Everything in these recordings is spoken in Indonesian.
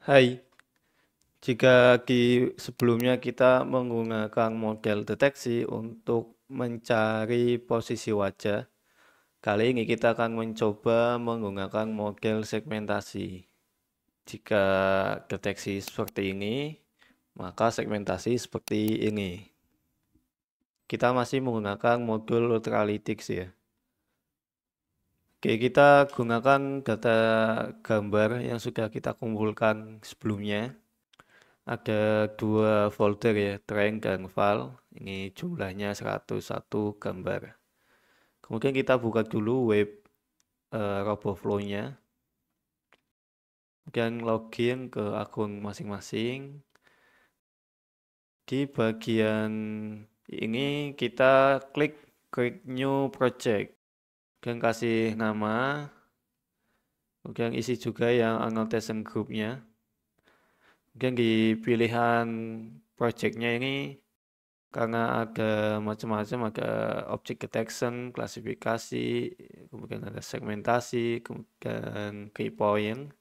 Hai, jika sebelumnya kita menggunakan model deteksi untuk mencari posisi wajah, kali ini kita akan mencoba menggunakan model segmentasi. Jika deteksi seperti ini, maka segmentasi seperti ini. Kita masih menggunakan modul Ultralytics ya. Oke, kita gunakan data gambar yang sudah kita kumpulkan sebelumnya. Ada dua folder ya, drawing dan file. Ini jumlahnya 101 gambar. Kemudian kita buka dulu web RoboFlow-nya. Kemudian login ke akun masing-masing. Di bagian ini kita klik create new project. Kemudian kasih nama. Kemudian isi juga yang annotation group-nya. Kemudian di pilihan project-nya ini karena ada macam-macam, ada object detection, klasifikasi, kemudian ada segmentasi, kemudian key point.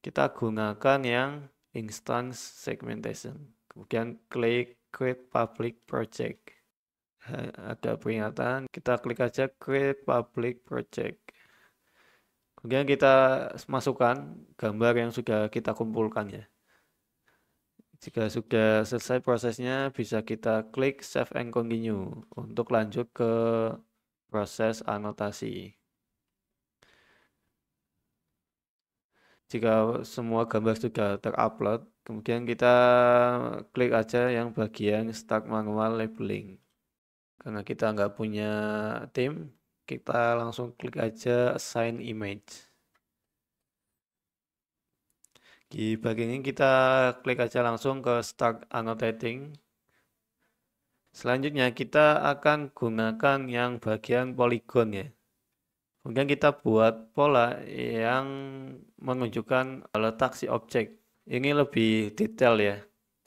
Kita gunakan yang instance segmentation. Kemudian klik create public project. Ada peringatan, kita klik aja create public project. Kemudian kita masukkan gambar yang sudah kita kumpulkan ya. Jika sudah selesai prosesnya, bisa kita klik Save and Continue untuk lanjut ke proses anotasi. Jika semua gambar sudah terupload, kemudian kita klik aja yang bagian Start Manual Labeling. Karena kita nggak punya tim, kita langsung klik aja Assign Image. Di bagian ini kita klik aja langsung ke Start Annotating. Selanjutnya kita akan gunakan yang bagian polygon ya. Kemudian kita buat pola yang menunjukkan letak si objek. Ini lebih detail ya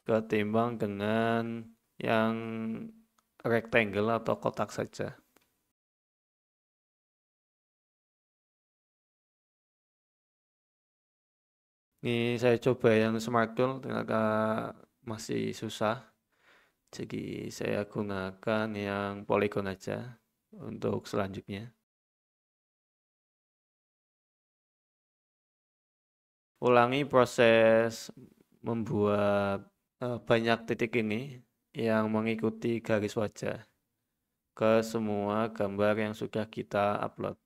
ketimbang dengan yang rectangle atau kotak saja. Ini saya coba yang Smart Tool ternyata masih susah. Jadi saya gunakan yang polygon aja untuk selanjutnya. Ulangi proses membuat banyak titik ini yang mengikuti garis wajah ke semua gambar yang sudah kita upload.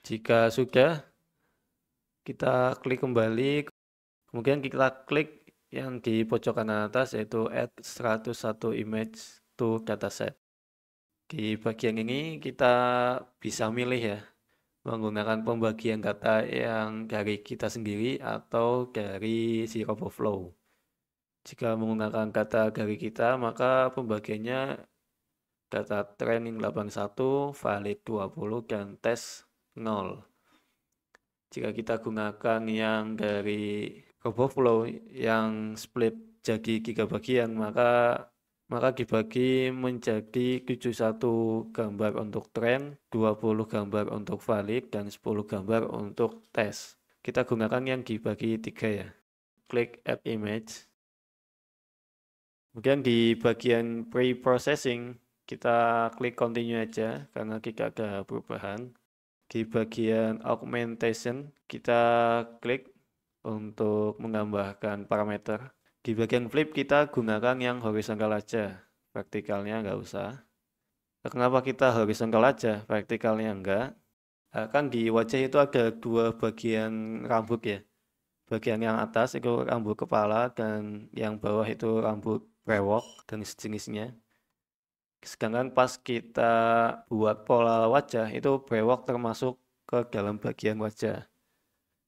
Jika sudah, kita klik kembali, kemudian kita klik yang di pojok kanan atas yaitu add 101 image to dataset. Di bagian ini kita bisa milih ya, menggunakan pembagian data yang dari kita sendiri atau dari si RoboFlow. Jika menggunakan data dari kita, maka pembagiannya data training 81, valid 20, dan tes 0. Jika kita gunakan yang dari RoboFlow yang split jadi 3 bagian, maka dibagi menjadi 71 gambar untuk train, 20 gambar untuk valid, dan 10 gambar untuk tes. Kita gunakan yang dibagi 3 ya. Klik add image. Kemudian di bagian pre-processing, kita klik continue aja karena tidak ada perubahan. Di bagian augmentation, kita klik untuk menambahkan parameter. Di bagian flip, kita gunakan yang horizontal aja, vertikalnya nggak usah. Kenapa kita horizontal aja, vertikalnya enggak? Kan di wajah itu ada 2 bagian rambut ya. Bagian yang atas itu rambut kepala dan yang bawah itu rambut brewok dan sejenisnya. Sedangkan pas kita buat pola wajah itu brewok termasuk ke dalam bagian wajah.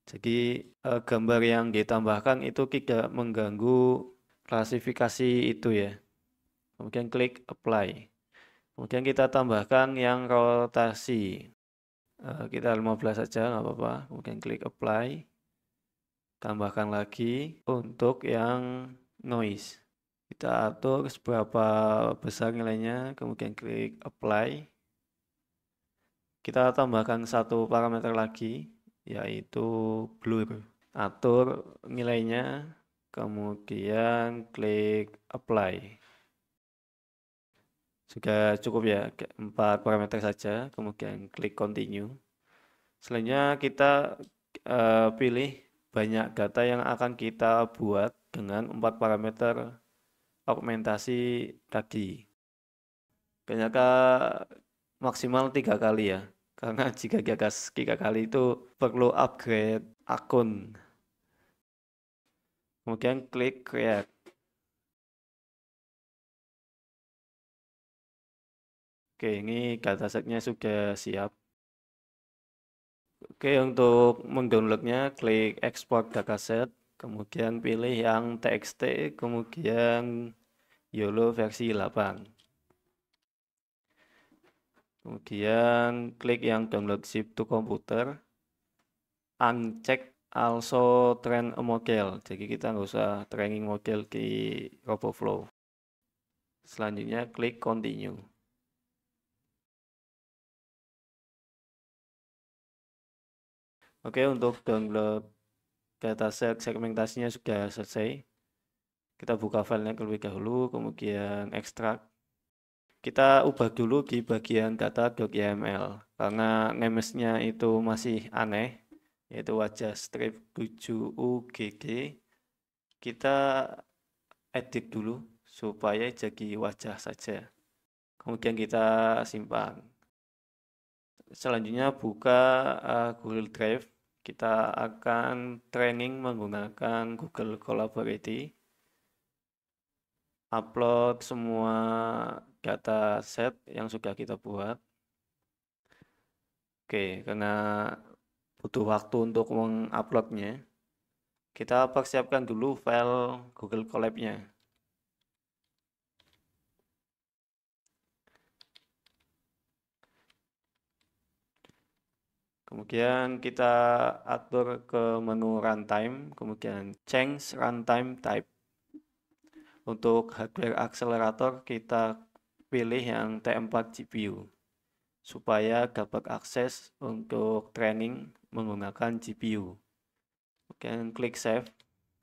Jadi gambar yang ditambahkan itu tidak mengganggu klasifikasi itu ya. Kemudian klik apply. Kemudian kita tambahkan yang rotasi. Kita 15 saja nggak apa-apa. Kemudian klik apply. Tambahkan lagi untuk yang noise. Kita atur seberapa besar nilainya, kemudian klik apply. Kita tambahkan satu parameter lagi, yaitu blur. Atur nilainya, kemudian klik apply. Sudah cukup ya, 4 parameter saja, kemudian klik continue. Selanjutnya kita pilih banyak data yang akan kita buat dengan 4 parameter augmentasi tadi. Ternyata maksimal 3 kali ya, karena jika gagas 3 kali itu perlu upgrade akun. Kemudian klik create. Oke, ini datasetnya sudah siap. Oke, untuk mendownloadnya klik export dataset, kemudian pilih yang txt, kemudian YOLO versi 8. Kemudian klik yang download zip to computer, uncheck also train a model. Jadi kita nggak usah training model di RoboFlow. Selanjutnya klik continue. Oke, untuk download dataset segmentasinya sudah selesai. Kita buka filenya terlebih dahulu, kemudian ekstrak. Kita ubah dulu di bagian data.yml karena namesnya itu masih aneh, yaitu wajah strip 7UGG. Kita edit dulu supaya jadi wajah saja. Kemudian kita simpan. Selanjutnya buka Google Drive. Kita akan training menggunakan Google Collaborate. Upload semua data set yang sudah kita buat. Oke, karena butuh waktu untuk menguploadnya, kita persiapkan dulu file Google Colab-nya. Kemudian kita atur ke menu runtime, kemudian change runtime type. Untuk hardware accelerator kita pilih yang T4 GPU supaya dapat akses untuk training menggunakan GPU. Kemudian klik save.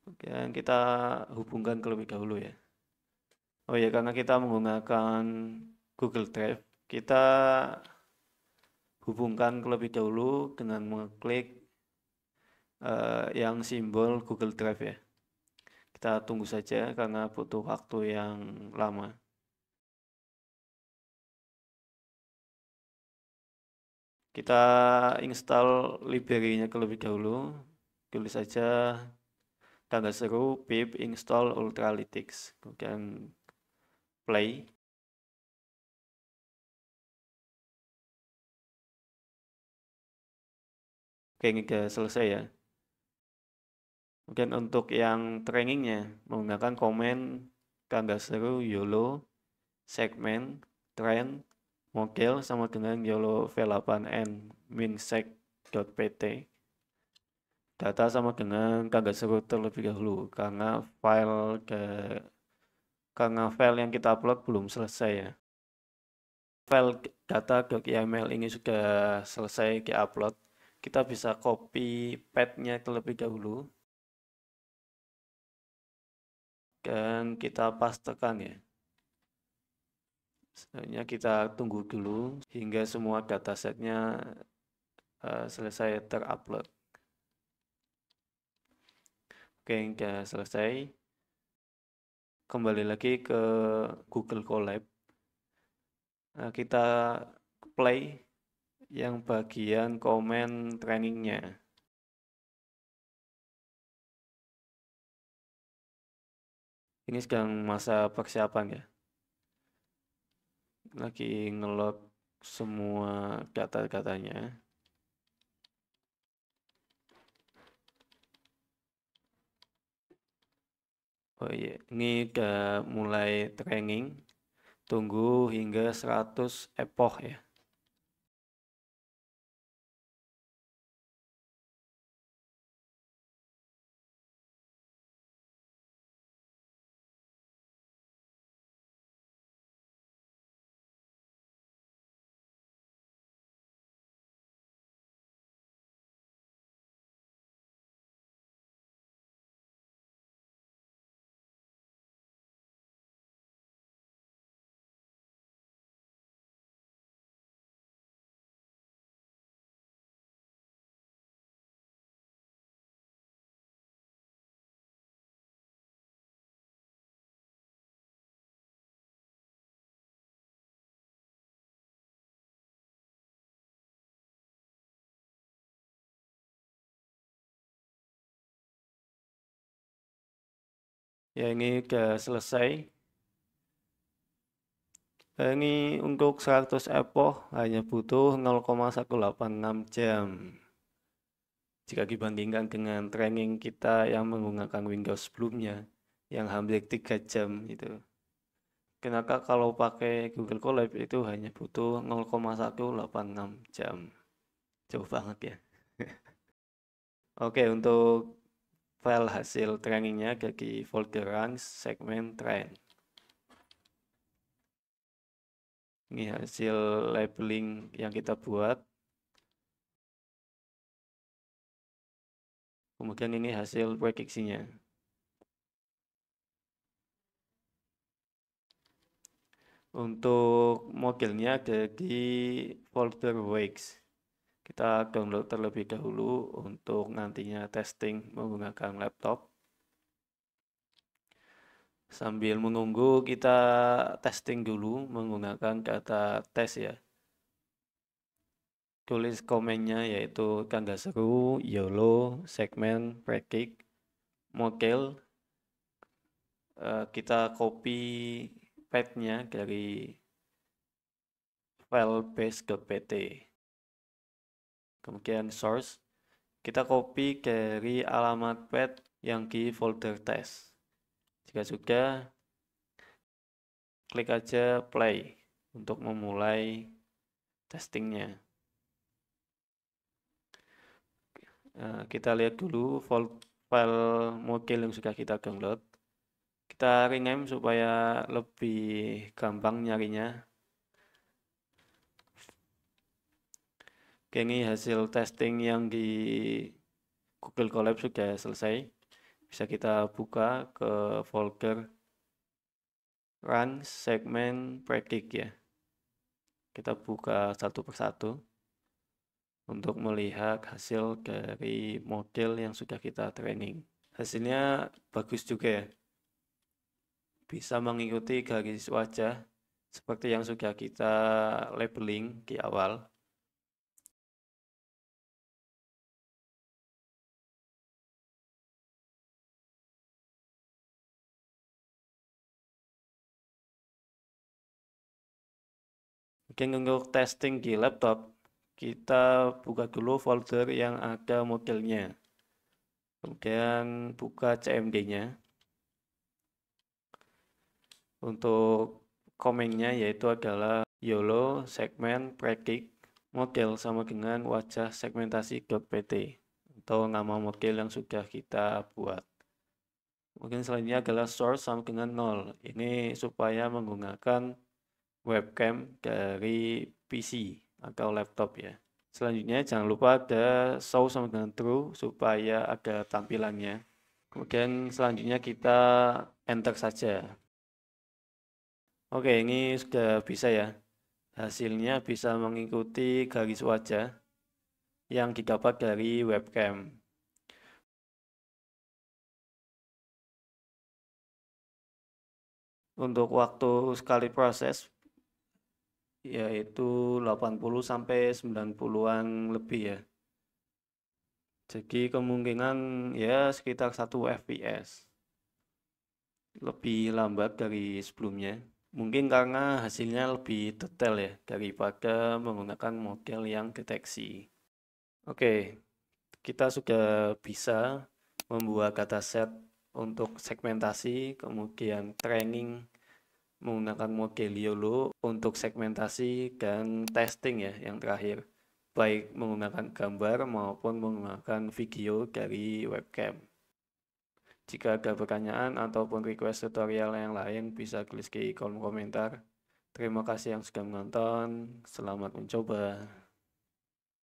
Kemudian kita hubungkan terlebih dahulu ya. Oh ya, karena kita menggunakan Google Drive, kita hubungkan terlebih dahulu dengan mengklik yang simbol Google Drive ya. Kita tunggu saja karena butuh waktu yang lama. Kita install library-nya terlebih dahulu. Tulis saja tangga seru pip install Ultralytics. Kemudian play. Oke, ini sudah selesai ya. Kemudian untuk yang trainingnya menggunakan komen tangga seru YOLO segmen trend model sama dengan YOLO v8n minsec.pt. Data sama dengan tangga seru terlebih dahulu karena file yang kita upload belum selesai ya. File data.yml ini sudah selesai di-upload. Kita bisa copy path-nya terlebih dahulu dan kita pastekan ya. Sebenarnya kita tunggu dulu hingga semua datasetnya selesai terupload. Oke, sudah selesai. Kembali lagi ke Google Colab. Nah, kita play yang bagian komen trainingnya. Ini sedang masa persiapan ya. Lagi ngelog semua data-datanya. Oh iya, ini udah mulai training. Tunggu hingga 100 epoch ya. Ya ini udah selesai. Ini untuk 100 epoch hanya butuh 0,186 jam. Jika dibandingkan dengan training kita yang menggunakan Windows sebelumnya yang hampir 3 jam itu. Kenapa kalau pakai Google Colab itu hanya butuh 0,186 jam. Jauh banget ya. Oke, untuk file hasil trainingnya ada di folder runs segmen trend. Ini hasil labeling yang kita buat. Kemudian ini hasil prediksinya. Untuk modelnya ada di folder Wix. Kita download terlebih dahulu untuk nantinya testing menggunakan laptop. Sambil menunggu kita testing dulu menggunakan data tes ya. Tulis komennya yaitu tangga seru, YOLO, segmen, predict, model. Kita copy path-nya dari file base.pt. Kemudian source, kita copy dari alamat path yang di folder test. Jika sudah, klik aja play untuk memulai testingnya. Kita lihat dulu file model yang sudah kita download. Kita rename supaya lebih gampang nyarinya. Oke, ini hasil testing yang di Google Colab sudah selesai. Bisa kita buka ke folder run segmen predict ya. Kita buka satu persatu untuk melihat hasil dari model yang sudah kita training. Hasilnya bagus juga ya. Bisa mengikuti garis wajah seperti yang sudah kita labeling di awal. Oke, untuk testing di laptop, kita buka dulu folder yang ada modelnya. Kemudian buka CMD-nya. Untuk komennya yaitu adalah YOLO segment predict model sama dengan wajah segmentasi.pt atau nama model yang sudah kita buat. Mungkin selanjutnya adalah source sama dengan 0. Ini supaya menggunakan webcam dari PC atau laptop ya. Selanjutnya jangan lupa ada show sama dengan true supaya ada tampilannya. Kemudian selanjutnya kita enter saja. Oke, ini sudah bisa ya. Hasilnya bisa mengikuti garis wajah yang didapat dari webcam. Untuk waktu sekali proses yaitu 80 sampai 90-an lebih ya. Jadi kemungkinan ya sekitar 1 fps. Lebih lambat dari sebelumnya. Mungkin karena hasilnya lebih detail ya daripada menggunakan model yang deteksi. Oke, kita sudah bisa membuat dataset untuk segmentasi, kemudian training menggunakan model YOLO untuk segmentasi dan testing ya yang terakhir, baik menggunakan gambar maupun menggunakan video dari webcam. Jika ada pertanyaan ataupun request tutorial yang lain bisa tulis di kolom komentar. Terima kasih yang sudah menonton, selamat mencoba.